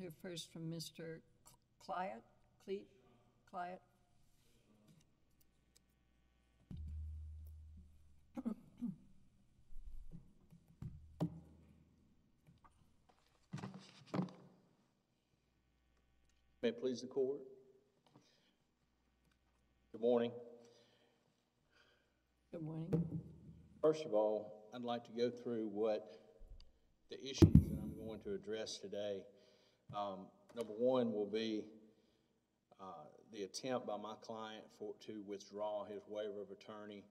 hear first from Mr. Cliett. Cliett. May it please the court. Good morning. Good morning. First of all, I'd like to go through what the issues that I'm going to address today. Number one will be the attempt by my client to withdraw his waiver of attorney,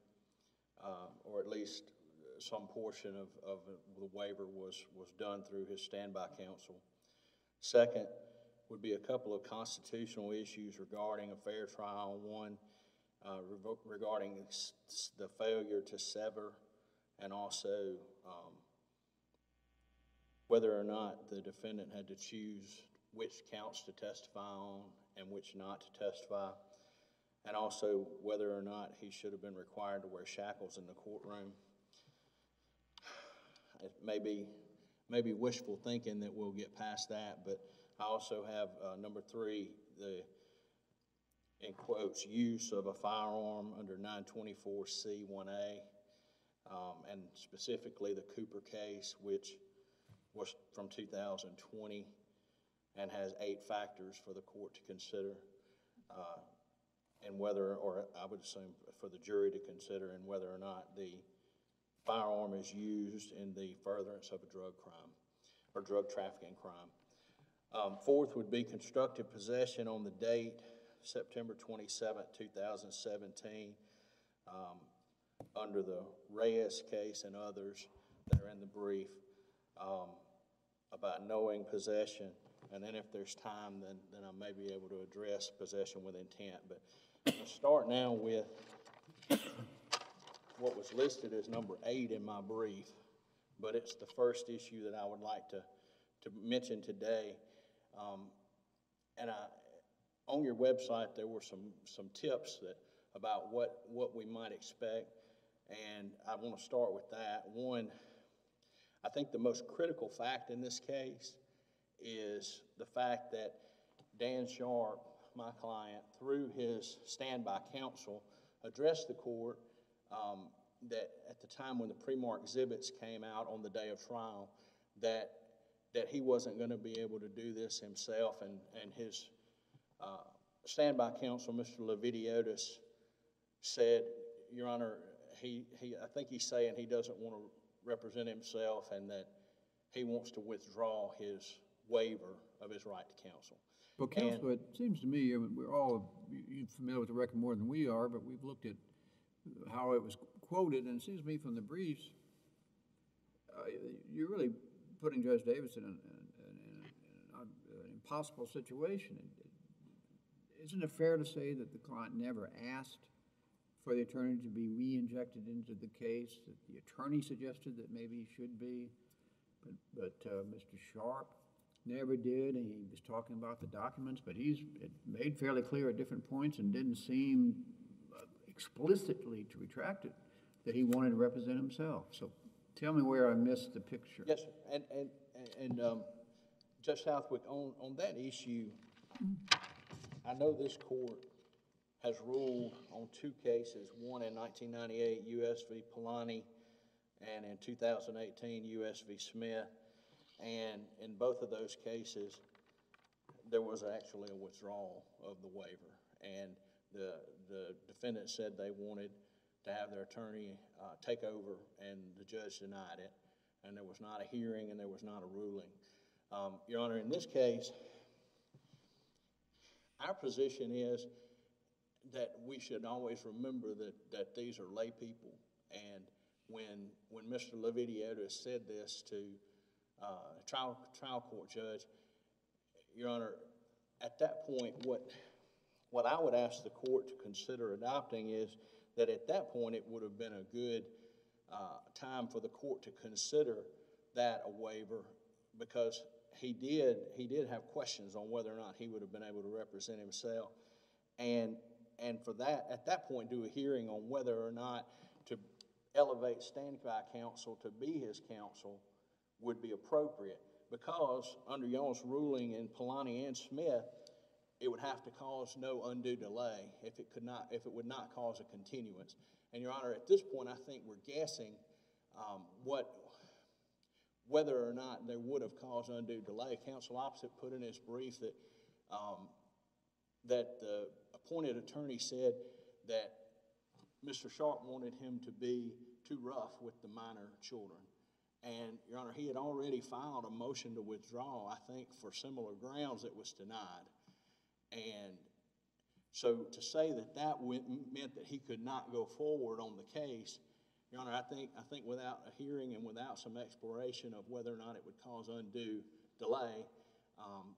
or at least some portion of the waiver was done through his standby counsel. Second would be a couple of constitutional issues regarding a fair trial. One, regarding the failure to sever, and also whether or not the defendant had to choose which counts to testify on and which not to testify, and also whether or not he should have been required to wear shackles in the courtroom. It may be wishful thinking that we'll get past that, but I also have number three, the, in quotes, use of a firearm under 924C1A, and specifically the Cooper case, which was from 2020 and has 8 factors for the court to consider, and whether, or I would assume for the jury to consider, and whether or not the firearm is used in the furtherance of a drug crime or drug trafficking crime. Fourth would be constructive possession on the date, September 27, 2017, under the Reyes case and others that are in the brief, about knowing possession. And then if there's time, then I may be able to address possession with intent. But I'm going to start now with what was listed as number 8 in my brief, but it's the first issue that I would like to mention today. On your website, there were some tips about what we might expect, and I want to start with that. One, I think the most critical fact in this case is the fact that Dan Sharp, my client, through his standby counsel, addressed the court that at the time when the pre-mark exhibits came out on the day of trial, that he wasn't going to be able to do this himself, and his standby counsel, Mr. Levy, said, Your Honor, I think he's saying he doesn't want to represent himself and that he wants to withdraw his waiver of his right to counsel. Well, counsel, it seems to me, we're all familiar with the record more than we are, but we've looked at how it was quoted, and it seems to me from the briefs, you're really putting Judge Davis in an impossible situation. Isn't it fair to say that the client never asked for the attorney to be re-injected into the case, that the attorney suggested that maybe he should be, but Mr. Sharp never did, and he was talking about the documents, but he's made fairly clear at different points and didn't seem explicitly to retract it, that he wanted to represent himself. So tell me where I missed the picture. Yes, sir. And Judge Southwick, on that issue, I know this court has ruled on 2 cases, one in 1998, U.S. v. Polanyi, and in 2018, U.S. v. Smith. And in both of those cases, there was actually a withdrawal of the waiver. And the defendant said they wanted to have their attorney take over, and the judge denied it. And there was not a hearing, and there was not a ruling. Your Honor, in this case, our position is that we should always remember that these are lay people. And when Mr. Levidiotis said this to a trial court judge, Your Honor, at that point, what I would ask the court to consider adopting is that at that point it would have been a good time for the court to consider that a waiver, because he did have questions on whether or not he would have been able to represent himself, and for that, at that point, do a hearing on whether or not to elevate standby counsel to be his counsel would be appropriate. because under y'all's ruling in Polanyi and Smith, it would have to cause no undue delay if it would not cause a continuance. And Your Honor, at this point, I think we're guessing whether or not there would have caused undue delay. Counsel opposite put in his brief that that the appointed attorney said that Mr. Sharp wanted him to be too rough with the minor children. And, Your Honor, he had already filed a motion to withdraw, I think, for similar grounds that was denied. And so to say that meant that he could not go forward on the case, Your Honor, I think without a hearing and without some exploration of whether or not it would cause undue delay,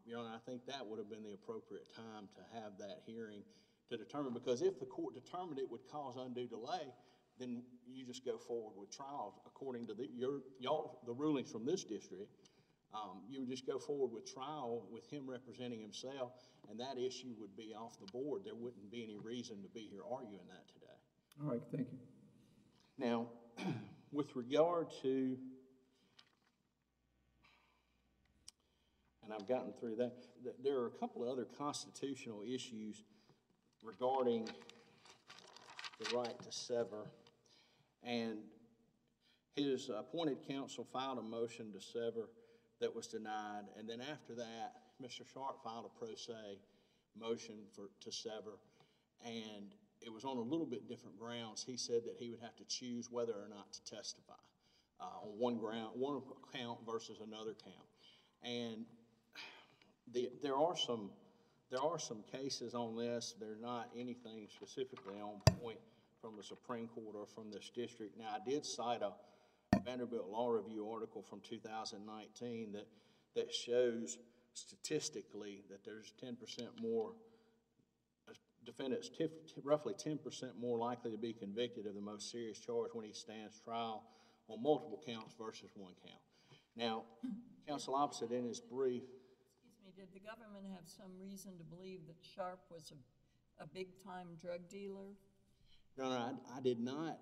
Your Honor, I think that would have been the appropriate time to have that hearing to determine, because if the court determined it would cause undue delay, then you just go forward with trial according to the rulings from this district. You would just go forward with trial with him representing himself, and that issue would be off the board. There wouldn't be any reason to be here arguing that today. All right, thank you. Now, with regard to, and I've gotten through that, there are a couple of other constitutional issues regarding the right to sever. And his appointed counsel filed a motion to sever that was denied. And then after that, Mr. Sharp filed a pro se motion to sever. And it was on a little bit different grounds. He said that he would have to choose whether or not to testify on one count versus another count. And there are some cases on this. They're not anything specifically on point from the Supreme Court or from this district. Now, I did cite a Vanderbilt Law Review article from 2019 that shows statistically that there's 10% more defendants, roughly 10% more likely to be convicted of the most serious charge when he stands trial on multiple counts versus one count. Now, counsel opposite in his brief. Excuse me, did the government have some reason to believe that Sharp was a big-time drug dealer? No, I did not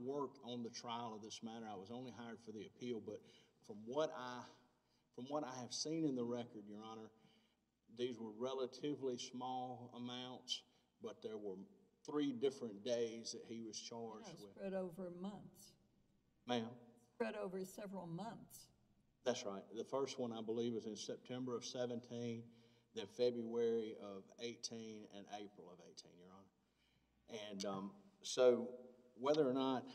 work on the trial of this matter. I was only hired for the appeal, but from what I have seen in the record, Your Honor, these were relatively small amounts, but there were 3 different days that he was charged with. Spread over months. Ma'am? Spread over several months. That's right. The first one, I believe, was in September of 17, then February of 18, and April of 18, Your Honor. And so whether or not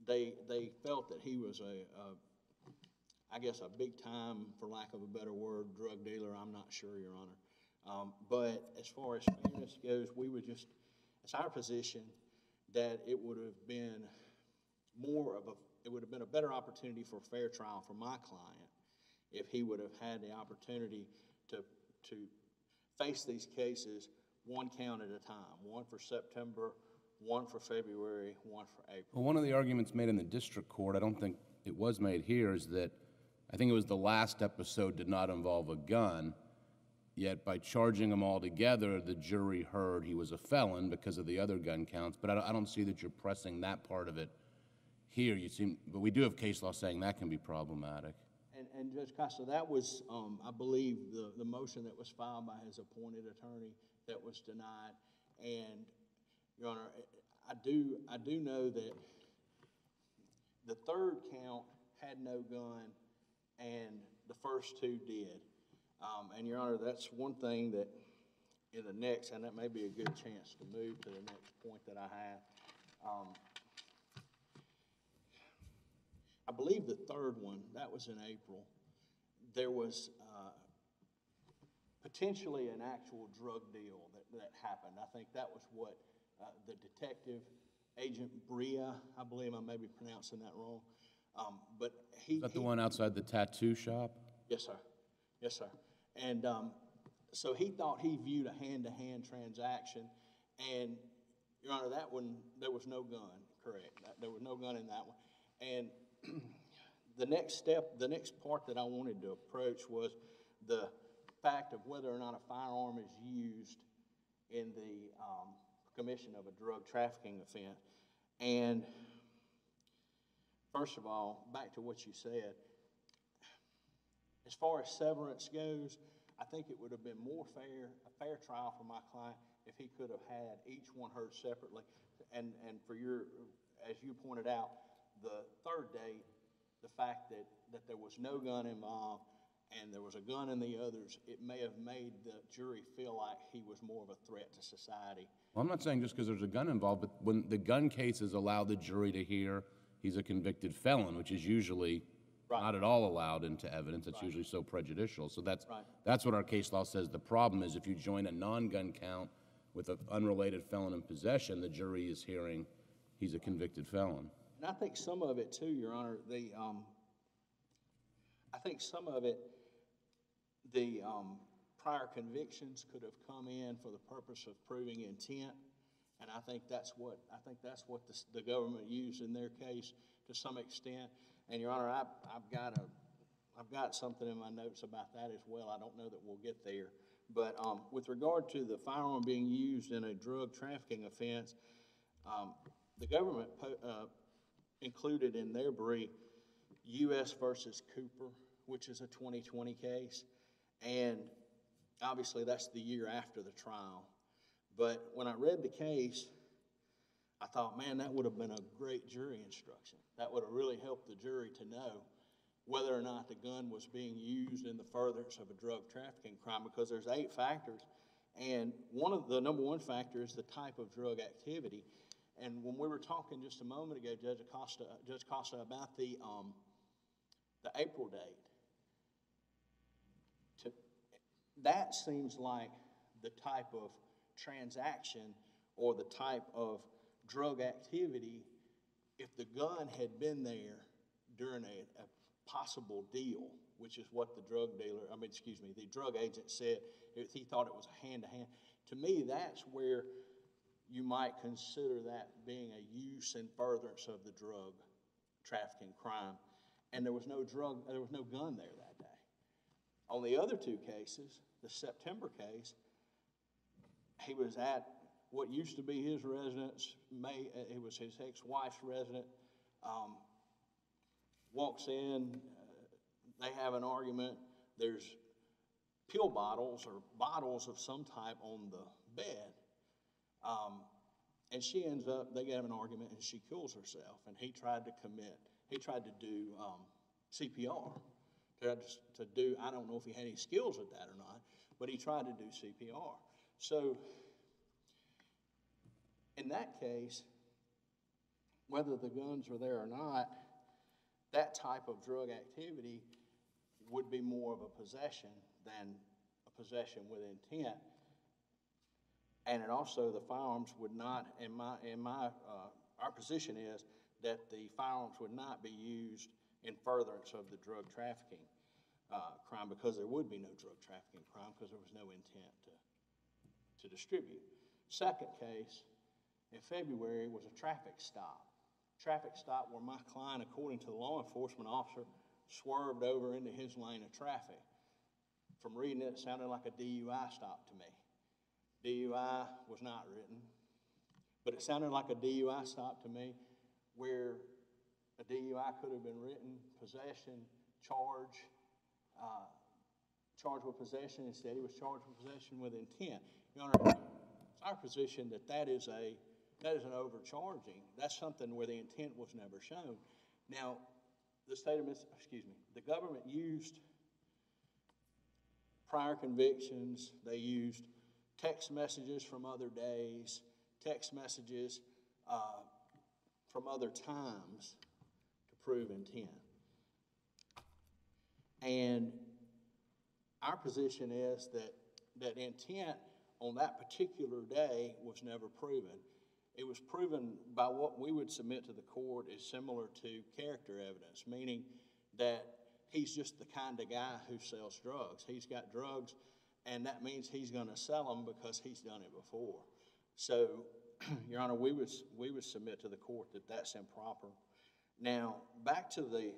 they felt that he was I guess a big time, for lack of a better word, drug dealer, I'm not sure, Your Honor. But as far as fairness goes, it's our position that it would have been a better opportunity for a fair trial for my client if he would have had the opportunity to face these cases one count at a time, one for September, one for February, one for April. Well, one of the arguments made in the district court, I don't think it was made here, is that I think it was the last episode did not involve a gun, yet by charging them all together, the jury heard he was a felon because of the other gun counts. But I don't see that you're pressing that part of it here. But we do have case law saying that can be problematic. And Judge Costa, that was, I believe, the motion that was filed by his appointed attorney that was denied. And, Your Honor, I do know that the third count had no gun, and the first 2 did. And, Your Honor, that's one thing that in the next, and that may be a good chance to move to the next point that I have. I believe the third one, that was in April, there was potentially an actual drug deal that happened. I think that was what the detective, Agent Bria, I believe I may be pronouncing that wrong, but Is that the one outside the tattoo shop? Yes, sir. Yes, sir. And so he thought he viewed a hand-to-hand transaction, and, Your Honor, that one, there was no gun, correct. There was no gun in that one. And the next part that I wanted to approach was the fact of whether or not a firearm is used in the commission of a drug trafficking offense. And first of all, back to what you said, As far as severance goes, I think it would have been a fair trial for my client if he could have had each one heard separately. And for as you pointed out, the third date, the fact that there was no gun involved and there was a gun in the others, it may have made the jury feel like he was more of a threat to society. Well, I'm not saying just because there's a gun involved, but when the gun cases allow the jury to hear he's a convicted felon, which is usually not at all allowed into evidence. It's usually so prejudicial. So that's what our case law says. The problem is if you join a non-gun count with an unrelated felon in possession, the jury is hearing he's a convicted felon. And I think some of it too, Your Honor, I think some of it, the prior convictions could have come in for the purpose of proving intent, and I think that's what the government used in their case to some extent. And Your Honor, I've got something in my notes about that as well. I don't know that we'll get there, but with regard to the firearm being used in a drug trafficking offense, the government included in their brief U.S. versus Cooper, which is a 2020 case, and obviously that's the year after the trial. But when I read the case, I thought, man, that would have been a great jury instruction. That would have really helped the jury to know whether or not the gun was being used in the furtherance of a drug trafficking crime, because there's 8 factors, and the number one factor is the type of drug activity. And when we were talking just a moment ago, Judge Costa, about the April date, that seems like the type of transaction or the type of drug activity. If the gun had been there during a possible deal, which is what the drug agent said, if he thought it was a hand-to-hand, to me that's where you might consider that being a use and furtherance of the drug trafficking crime. And there was no gun there that day. On the other 2 cases, the September case, he was at what used to be his residence. It was his ex-wife's residence. Walks in, they have an argument. There's pill bottles or bottles of some type on the bed. And she ends up, they have an argument and she kills herself. And he tried to do CPR. I don't know if he had any skills at that or not, but he tried to do CPR. So in that case, whether the guns are there or not, that type of drug activity would be more of a possession than a possession with intent. And it also, the firearms would not, our position is that the firearms would not be used in furtherance of the drug trafficking crime, because there would be no drug trafficking crime because there was no intent to distribute. Second case, in February, was a traffic stop. Traffic stop where my client, according to the law enforcement officer, swerved over into his lane of traffic. From reading it, it sounded like a DUI stop to me. DUI was not written, but it sounded like a DUI stop to me, where a DUI could have been written, possession, charged with possession. Instead, he was charged with possession with intent. Your Honor, it's our position that is an overcharging. That's something where the intent was never shown. Now, the government used prior convictions. They used text messages from other days, text messages from other times to prove intent. And our position is that intent on that particular day was never proven. It was proven by what we would submit to the court is similar to character evidence, meaning that he's just the kind of guy who sells drugs. He's got drugs, and that means he's going to sell them because he's done it before. So, Your Honor, we would submit to the court that that's improper. Now, back to the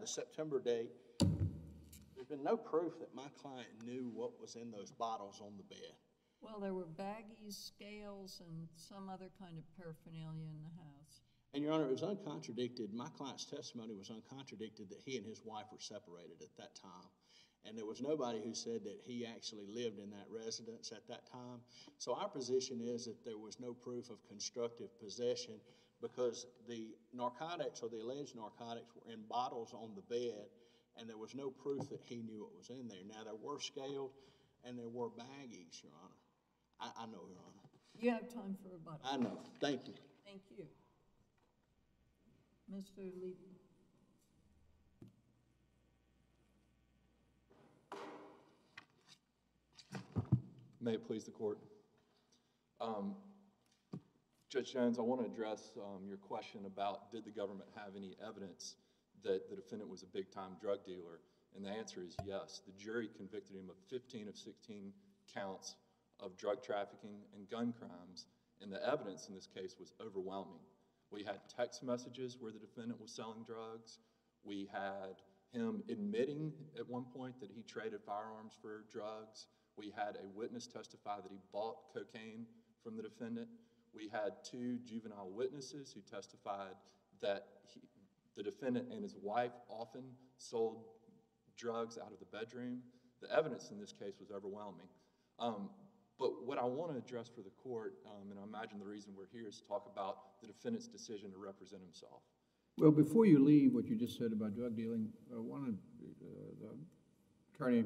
September date. There's been no proof that my client knew what was in those bottles on the bed. Well, there were baggies, scales, and some other kind of paraphernalia in the house. And, Your Honor, it was uncontradicted. My client's testimony was uncontradicted that he and his wife were separated at that time. And there was nobody who said that he actually lived in that residence at that time. So our position is that there was no proof of constructive possession because the narcotics or the alleged narcotics were in bottles on the bed, and there was no proof that he knew it was in there. Now, there were scaled and there were baggies, Your Honor. I know, Your Honor. You have time for rebuttal. I know. Thank you. Thank you. Mr. Levy. May it please the court. Judge Jones, I want to address your question about did the government have any evidence that the defendant was a big-time drug dealer, and the answer is yes. The jury convicted him of 15 of 16 counts of drug trafficking and gun crimes, and the evidence in this case was overwhelming. We had text messages where the defendant was selling drugs. We had him admitting at one point that he traded firearms for drugs. We had a witness testify that he bought cocaine from the defendant. We had 2 juvenile witnesses who testified that the defendant and his wife often sold drugs out of the bedroom. The evidence in this case was overwhelming. But what I want to address for the court, and I imagine the reason we're here, is to talk about the defendant's decision to represent himself. Well, before you leave what you just said about drug dealing, the attorney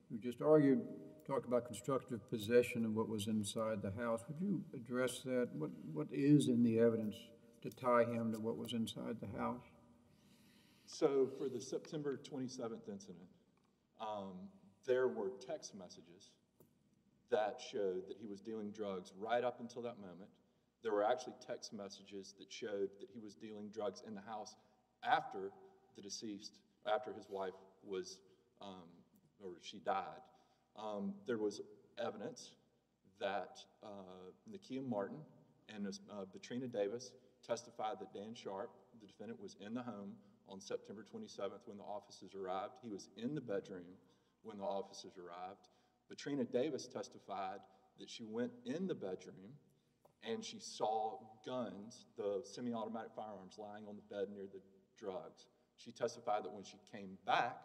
who just argued talked about constructive possession of what was inside the house. Would you address that? What is in the evidence to tie him to what was inside the house? So for the September 27th incident, there were text messages that showed that he was dealing drugs right up until that moment. There were actually text messages that showed that he was dealing drugs in the house after the deceased, after his wife was, or she died. There was evidence that Nakia Martin and Batrina Davis testified that Dan Sharp, the defendant, was in the home on September 27th when the officers arrived. He was in the bedroom when the officers arrived. Batrina Davis testified that she went in the bedroom and she saw guns, the semi-automatic firearms, lying on the bed near the drugs. She testified that when she came back,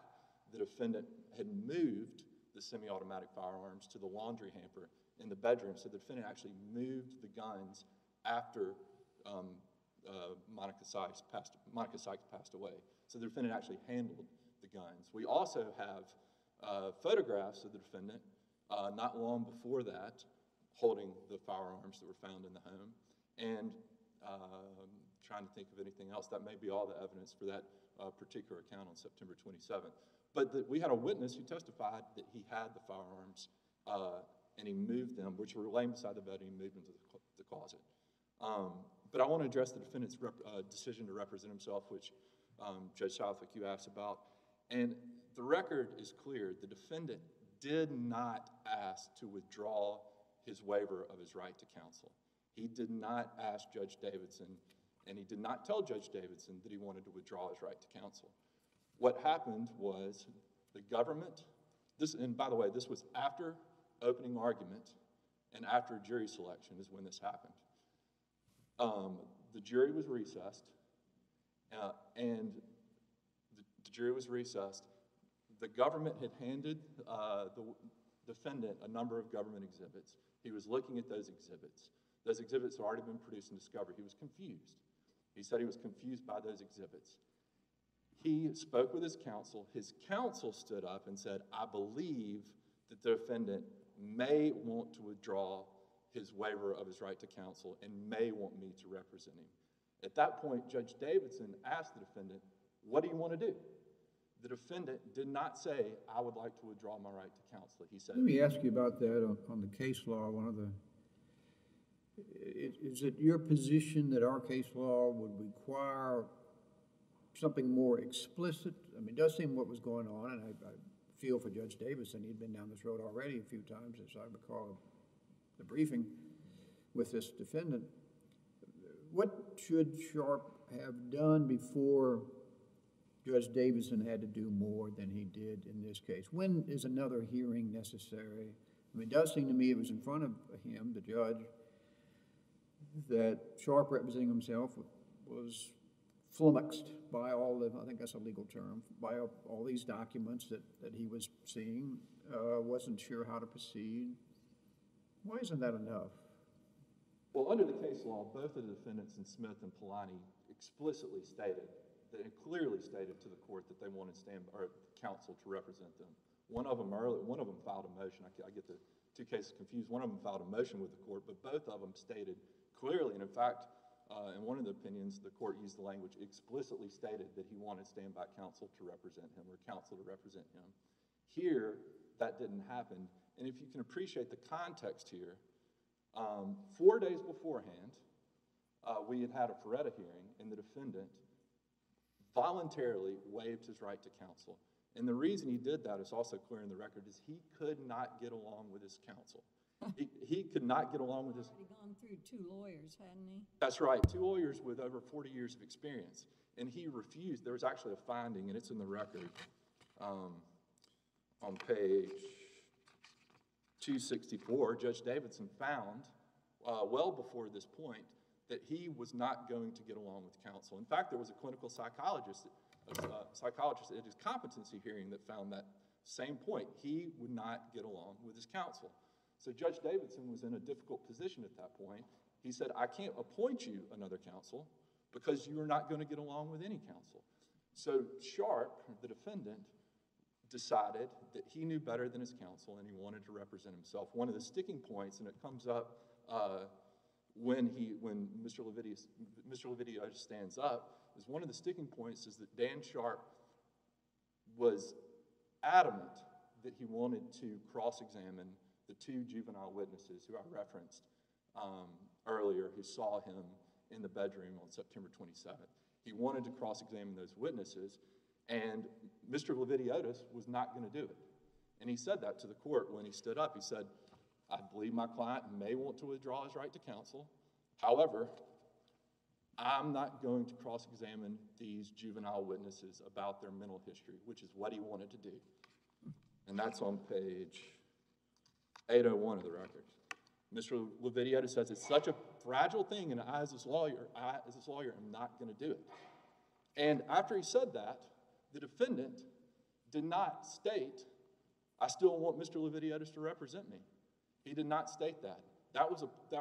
the defendant had moved the semi-automatic firearms to the laundry hamper in the bedroom. So the defendant actually moved the guns after Monica Sykes passed away. So the defendant actually handled the guns. We also have photographs of the defendant not long before that holding the firearms that were found in the home. And trying to think of anything else. That may be all the evidence for that particular account on September 27th. But we had a witness who testified that he had the firearms and he moved them, which were laying beside the bed, and he moved them to the closet. But I want to address the defendant's decision to represent himself, which Judge Southwick, you asked about. And the record is clear. The defendant did not ask to withdraw his waiver of his right to counsel. He did not ask Judge Davidson, and he did not tell Judge Davidson that he wanted to withdraw his right to counsel. What happened was the government, and by the way, this was after opening argument and after jury selection is when this happened. The jury was recessed, and the jury was recessed. The government had handed the defendant a number of government exhibits. He was looking at those exhibits. Those exhibits had already been produced and discovered. He was confused. He said he was confused by those exhibits. He spoke with his counsel. His counsel stood up and said, I believe that the defendant may want to withdraw his waiver of his right to counsel and may want me to represent him. At that point, Judge Davidson asked the defendant, what do you want to do? The defendant did not say, I would like to withdraw my right to counsel. He said, let me ask you about that on the case law. Is it your position that our case law would require something more explicit? I mean, it does seem what was going on, and I feel for Judge Davidson. He'd been down this road already a few times, as I recall the briefing with this defendant. What should Sharp have done before Judge Davidson had to do more than he did in this case? When is another hearing necessary? I mean, it does seem to me it was in front of him, the judge, that Sharp representing himself was flummoxed by all the, I think that's a legal term, by all these documents that he was seeing, wasn't sure how to proceed. Why isn't that enough? Well, under the case law, both of the defendants in Smith and Polanyi explicitly stated, they clearly stated to the court that they wanted counsel to represent them. One of them filed a motion. I get the two cases confused. One of them filed a motion with the court, but both of them stated clearly, and in fact, in one of the opinions, the court used the language explicitly stated that he wanted standby counsel to represent him or counsel to represent him. Here, that didn't happen. And if you can appreciate the context here, 4 days beforehand, we had a Feretta hearing, and the defendant voluntarily waived his right to counsel. And the reason he did that is also clear in the record, is he could not get along with his counsel. He could not get along with his... He'd already gone through 2 lawyers, hadn't he? That's right, 2 lawyers with over 40 years of experience. And he refused. There was actually a finding, and it's in the record on page 264. Judge Davidson found, well before this point, that he was not going to get along with counsel. In fact, there was a clinical psychologist at his competency hearing that found that same point. He would not get along with his counsel. So Judge Davidson was in a difficult position at that point. He said, I can't appoint you another counsel because you are not going to get along with any counsel. So Sharp, the defendant, decided that he knew better than his counsel and he wanted to represent himself. One of the sticking points, and it comes up when Mr. Levy stands up, is one of the sticking points is that Dan Sharp was adamant that he wanted to cross-examine the 2 juvenile witnesses who I referenced earlier, who saw him in the bedroom on September 27th. He wanted to cross-examine those witnesses, and Mr. Levidiotis was not going to do it. And he said that to the court when he stood up. He said, I believe my client may want to withdraw his right to counsel. However, I'm not going to cross-examine these juvenile witnesses about their mental history, which is what he wanted to do. And that's on page 801 of the record. Mr. Levidiotis says, it's such a fragile thing, and I, as his lawyer, am not going to do it. And after he said that, the defendant did not state, I still want Mr. Levidiotis to represent me. He did not state that. That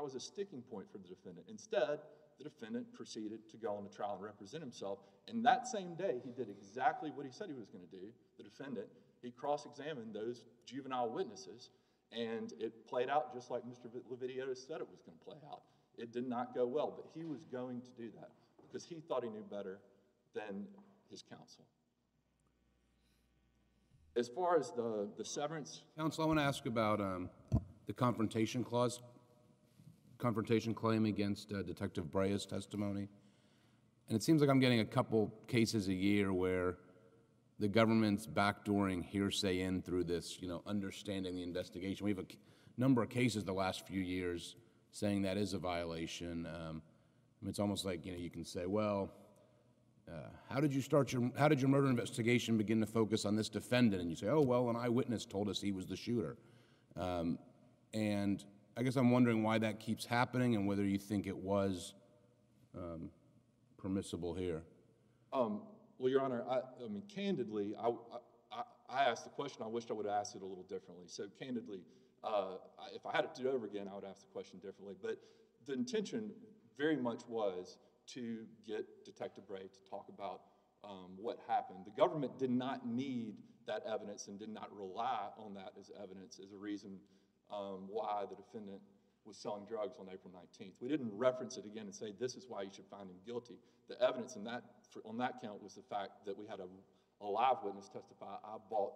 was a sticking point for the defendant. Instead, the defendant proceeded to go on the trial and represent himself. And that same day, he did exactly what he said he was going to do, the defendant. He cross-examined those juvenile witnesses, and it played out just like Mr. Levidiotis said it was going to play out. It did not go well, but he was going to do that because he thought he knew better than his counsel. As far as the severance... Counsel, I want to ask about the confrontation claim against Detective Brea's testimony. And it seems like I'm getting a couple cases a year where the government's backdooring hearsay in through this, understanding the investigation. We have a number of cases the last few years saying that is a violation. It's almost like, you can say, well, how did your murder investigation begin to focus on this defendant? And you say, oh, well, an eyewitness told us he was the shooter. And I guess I'm wondering why that keeps happening and whether you think it was permissible here. Well, Your Honor, candidly, I asked the question. I wished I would have asked it a little differently. So candidly, if I had it to do over again, I would ask the question differently. But the intention very much was to get Detective Bray to talk about what happened. The government did not need that evidence and did not rely on that as evidence as a reason why the defendant was selling drugs on April 19th. We didn't reference it again and say this is why you should find him guilty. The evidence on that count was the fact that we had a live witness testify, I bought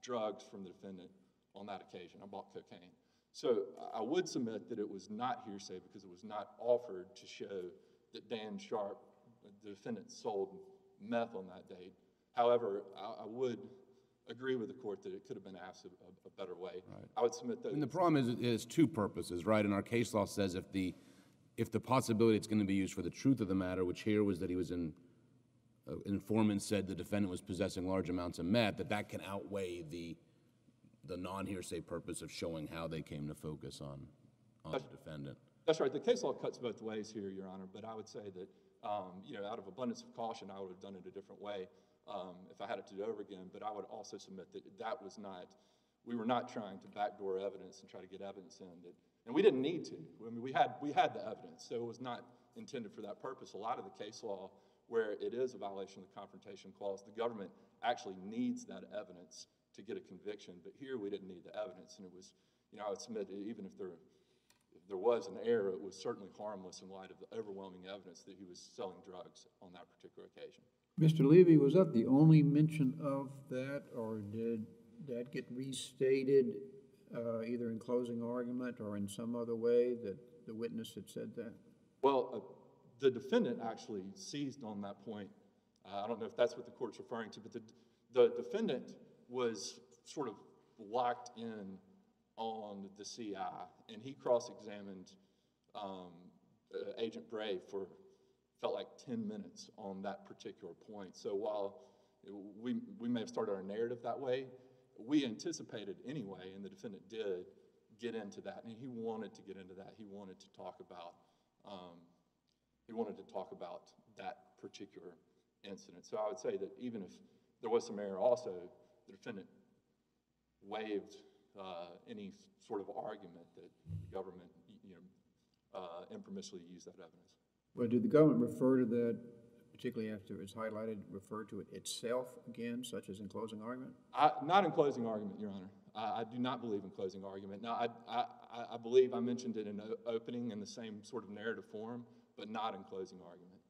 drugs from the defendant on that occasion. I bought cocaine. So I would submit that it was not hearsay because it was not offered to show that Dan Sharp, the defendant, sold meth on that date. However, I would agree with the court that it could have been asked a better way. Right. I would submit that. And the problem is it has 2 purposes, right? And our case law says if the possibility it's going to be used for the truth of the matter, which here was that he was an informant said the defendant was possessing large amounts of meth, that can outweigh the non-hearsay purpose of showing how they came to focus on the defendant. That's right. The case law cuts both ways here, Your Honor, but I would say that You know, out of abundance of caution, I would have done it a different way if I had it to do over again, but I would also submit that that was not, we were not trying to backdoor evidence and try to get evidence in that, and we didn't need to. I mean, we had the evidence, so it was not intended for that purpose. A lot of the case law where it is a violation of the Confrontation Clause, the government actually needs that evidence to get a conviction, but here we didn't need the evidence, and it was, you know, I would submit that even if there was an error, it was certainly harmless in light of the overwhelming evidence that he was selling drugs on that particular occasion. Mr. Levy, was that the only mention of that, or did that get restated either in closing argument or in some other way that the witness had said that? Well, the defendant actually seized on that point. I don't know if that's what the court's referring to, but the defendant was sort of locked in on the CI, and he cross-examined Agent Bray for, felt like 10 minutes on that particular point. So while we may have started our narrative that way, we anticipated anyway, and the defendant did get into that, and he wanted to get into that. He wanted to talk about that particular incident. So I would say that even if there was some error, also the defendant waived any sort of argument that the government, impermissibly used that evidence. Well, did the government refer to that, particularly after it's highlighted, refer to it itself again, such as in closing argument? Not in closing argument, Your Honor. I do not believe in closing argument. Now, I believe I mentioned it in opening in the same sort of narrative form, but not in closing argument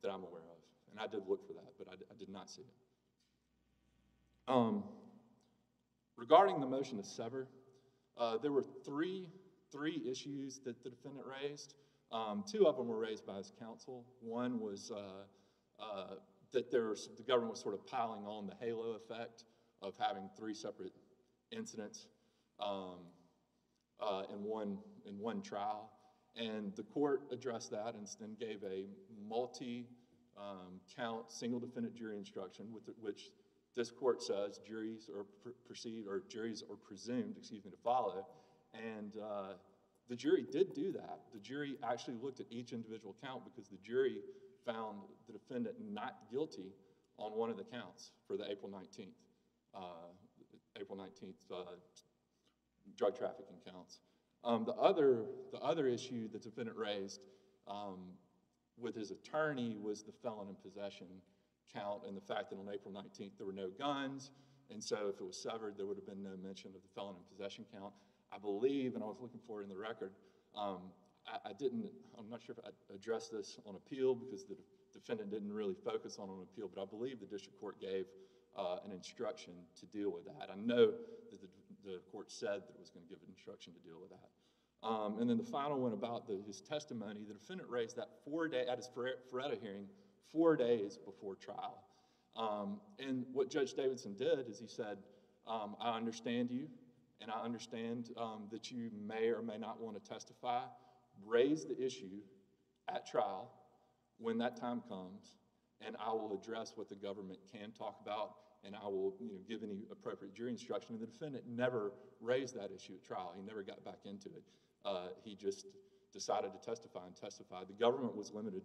that I'm aware of. And I did look for that, but I did not see it. Regarding the motion to sever, there were three issues that the defendant raised. Two of them were raised by his counsel. One was that the government was sort of piling on the halo effect of having three separate incidents in one trial. And the court addressed that and then gave a multi-count single defendant jury instruction, which this court says juries are presumed, to follow. And the jury did do that. The jury actually looked at each individual count because the jury found the defendant not guilty on one of the counts for the April 19th drug trafficking counts. The other issue the defendant raised with his attorney was the felon in possession count and the fact that on April 19th there were no guns, and so if it was severed there would have been no mention of the felon in possession count. I believe, and I was looking for it in the record, I'm not sure if I addressed this on appeal because the defendant didn't really focus on appeal, but I believe the district court gave an instruction to deal with that. I know that the court said that it was going to give an instruction to deal with that. And then the final one about his testimony, the defendant raised that at his Feretta hearing, 4 days before trial. And what Judge Davidson did is he said, I understand you, and I understand that you may or may not want to testify. Raise the issue at trial when that time comes, and I will address what the government can talk about, and I will give any appropriate jury instruction. And the defendant never raised that issue at trial. He never got back into it. He just decided to testify and testify. The government was limited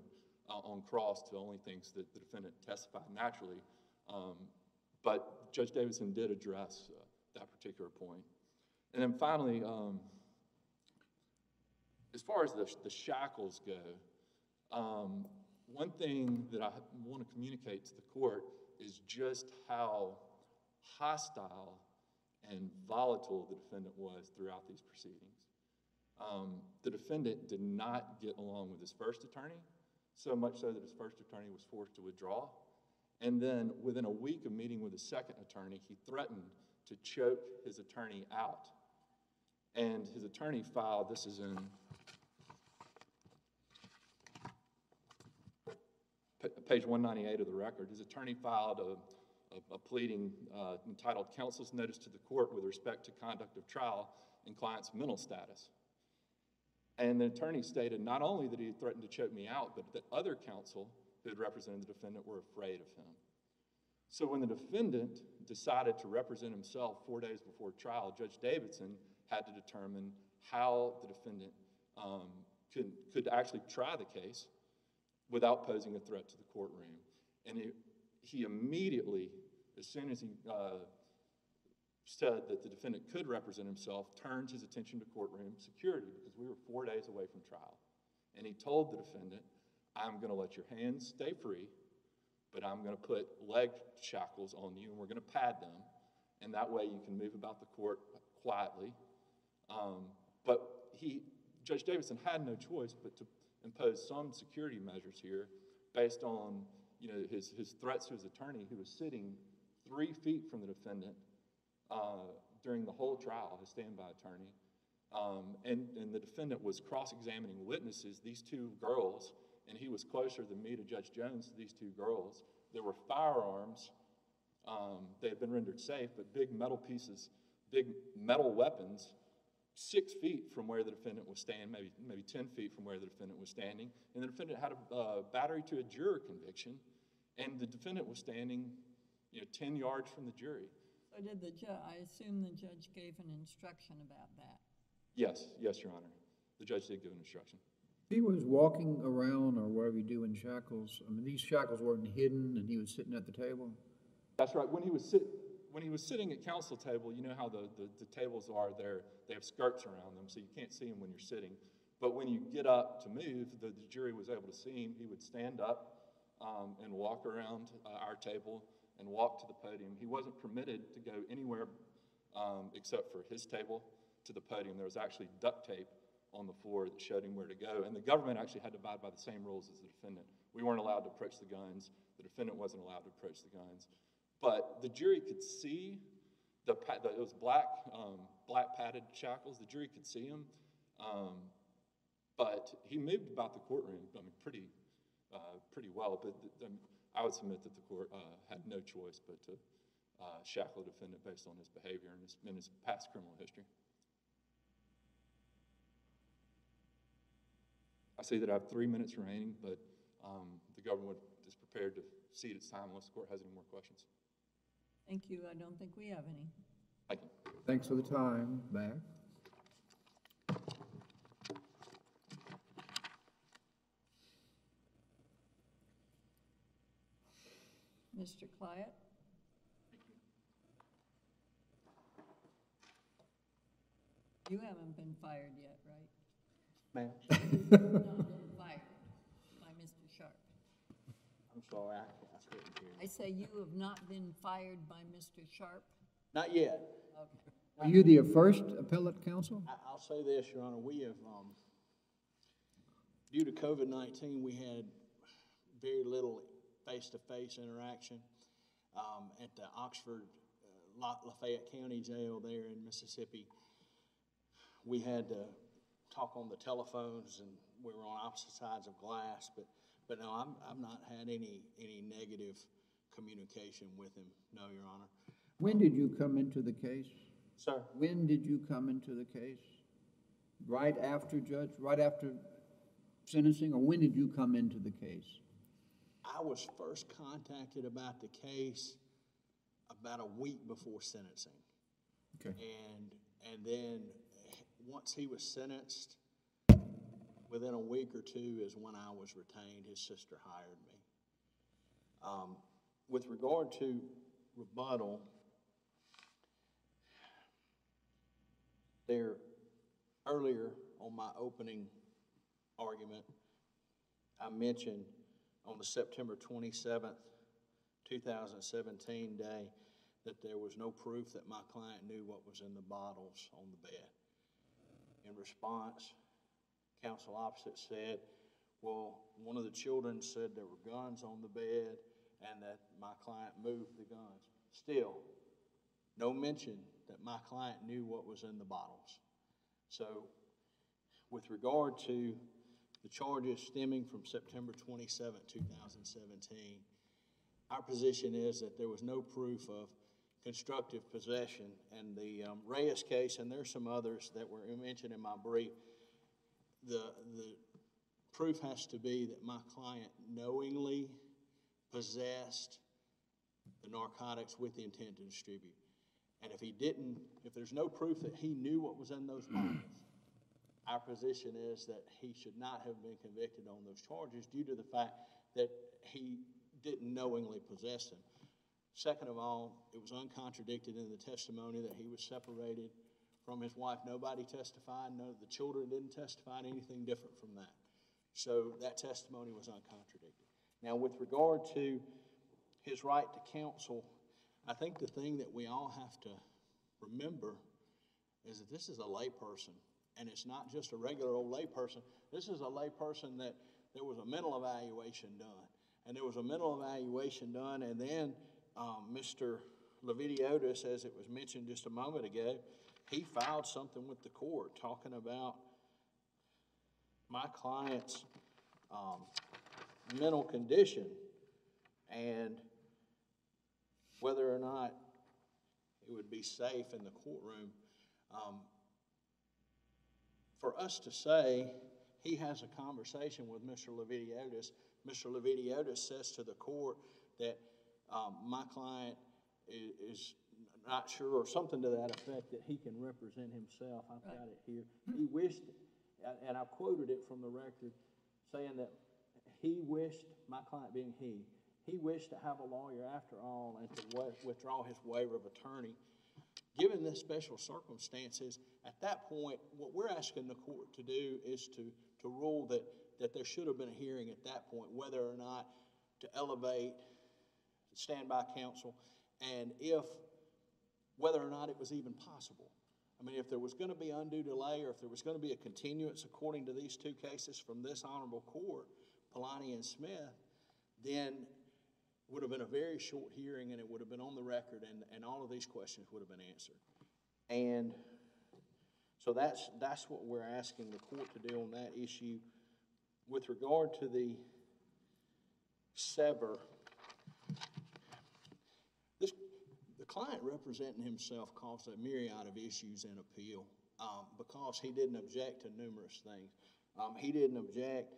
on cross to only things that the defendant testified naturally. But Judge Davidson did address that particular point. And then finally, as far as the shackles go, one thing that I want to communicate to the court is just how hostile and volatile the defendant was throughout these proceedings. The defendant did not get along with his first attorney, so much so that his first attorney was forced to withdraw. And then within a week of meeting with his second attorney, he threatened to choke his attorney out. And his attorney filed, this is in page 198 of the record, his attorney filed a pleading entitled Counsel's Notice to the Court with respect to conduct of trial in client's mental status. And the attorney stated not only that he had threatened to choke me out, but that other counsel who had represented the defendant were afraid of him. So when the defendant decided to represent himself 4 days before trial, Judge Davidson had to determine how the defendant could actually try the case without posing a threat to the courtroom. And he immediately, as soon as he said that the defendant could represent himself, turned his attention to courtroom security because we were 4 days away from trial. And he told the defendant, I'm going to let your hands stay free, but I'm going to put leg shackles on you and we're going to pad them. And that way you can move about the court quietly. But Judge Davidson had no choice but to impose some security measures here based on, his threats to his attorney, who was sitting 3 feet from the defendant during the whole trial, his standby attorney. And the defendant was cross-examining witnesses, these 2 girls, and he was closer than me to Judge Jones to these 2 girls. There were firearms. They had been rendered safe, but big metal pieces, big metal weapons, 6 feet from where the defendant was standing, maybe 10 feet from where the defendant was standing. And the defendant had a battery to a juror conviction, and the defendant was standing 10 yards from the jury. So did I assume the judge gave an instruction about that? Yes, Your Honor. The judge did give an instruction. He was walking around or whatever you do in shackles. I mean, these shackles weren't hidden and he was sitting at the table? That's right. When he was sitting at counsel table, you know how the tables are there. They have skirts around them, so you can't see him when you're sitting. But when you get up to move, the jury was able to see him. He would stand up and walk around our table and walk to the podium. He wasn't permitted to go anywhere except for his table to the podium. There was actually duct tape on the floor that showed him where to go. And the government actually had to abide by the same rules as the defendant. We weren't allowed to approach the guns. The defendant wasn't allowed to approach the guns. But the jury could see it was black padded shackles. The jury could see him. But he moved about the courtroom, pretty well. But I would submit that the court had no choice but to shackle the defendant based on his behavior and his past criminal history. I see that I have 3 minutes remaining, but the government is prepared to cede its time unless the court has any more questions. Thank you. I don't think we have any. Thank you. Thanks for the time back. Mr. Cliett? You haven't been fired yet, right? Ma'am, Not been fired by Mr. Sharp. I'm sorry, I couldn't hear I say you have not been fired by Mr. Sharp? Not yet. Okay. Are you the first appellate counsel? I'll say this, Your Honor, we have, due to COVID-19, we had very little face-to-face interaction. At the Oxford, Lafayette County Jail there in Mississippi, we had to talk on the telephones, and we were on opposite sides of glass, but no, I've not had any negative communication with him, no, Your Honor. When did you come into the case? Sir? When did you come into the case? Right after sentencing, or when did you come into the case? I was first contacted about the case about a week before sentencing. Okay. And then once he was sentenced, within a week or two is when I was retained. His sister hired me. With regard to rebuttal, there earlier on my opening argument, I mentioned on the September 27th, 2017 day that there was no proof that my client knew what was in the bottles on the bed. In response, counsel opposite said, well, one of the children said there were guns on the bed and that my client moved the guns. Still, no mention that my client knew what was in the bottles. So, with regard to the charges stemming from September 27, 2017, our position is that there was no proof of constructive possession. And the Reyes case, and there's some others that were mentioned in my brief, the proof has to be that my client knowingly possessed the narcotics with the intent to distribute. And if he didn't, if there's no proof that he knew what was in those bottles, our position is that he should not have been convicted on those charges due to the fact that he didn't knowingly possess them. Second of all, it was uncontradicted in the testimony that he was separated from his wife. Nobody testified. No, the children didn't testify anything different from that. So that testimony was uncontradicted. Now, with regard to his right to counsel, I think the thing that we all have to remember is that this is a layperson, and it's not just a regular old layperson. This is a layperson that there was a mental evaluation done, and there was a mental evaluation done, and then Mr. Levy, as it was mentioned just a moment ago, he filed something with the court talking about my client's mental condition and whether or not it would be safe in the courtroom. For us to say he has a conversation with Mr. Levy, Mr. Levy says to the court that my client is not sure, or something to that effect, that he can represent himself. I've got it here. He wished, and I quoted it from the record, saying that he wished, my client being he wished to have a lawyer after all and to withdraw his waiver of attorney. Given the special circumstances, at that point, what we're asking the court to do is to rule that there should have been a hearing at that point, whether or not to elevate standby counsel, and whether or not it was even possible. I mean, if there was going to be undue delay, or if there was going to be a continuance according to these two cases from this honorable court, Polanyi and Smith, then would have been a very short hearing, and it would have been on the record, and all of these questions would have been answered. And so that's what we're asking the court to do on that issue. With regard to the sever, the client representing himself caused a myriad of issues in appeal because he didn't object to numerous things. He didn't object,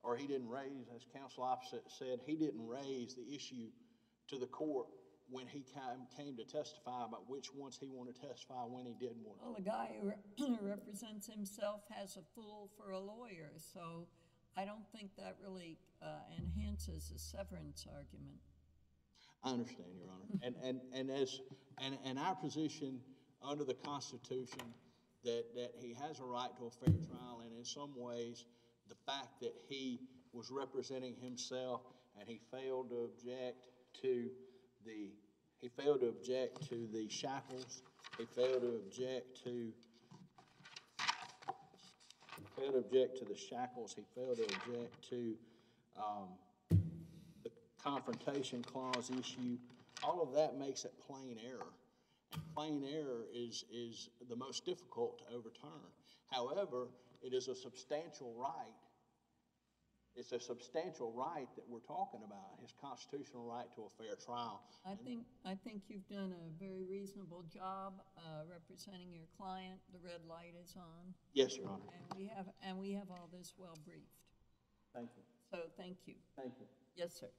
or he didn't raise, as counsel opposite said, he didn't raise the issue to the court when he came to testify about which ones he wanted to testify when he didn't want to. Well, the guy who represents himself has a fool for a lawyer, so I don't think that really enhances the severance argument. I understand, Your Honor. And our position under the Constitution that he has a right to a fair trial, and in some ways the fact that he was representing himself and he failed to object to the shackles, he failed to object to the shackles, he failed to object to the confrontation clause issue. All of that makes it plain error. And plain error is the most difficult to overturn. However, it is a substantial right. It's a substantial right that we're talking about, his constitutional right to a fair trial. I think you've done a very reasonable job representing your client. The red light is on. Yes, Your Honor. And we have all this well briefed. Thank you. So thank you. Thank you. Yes, sir.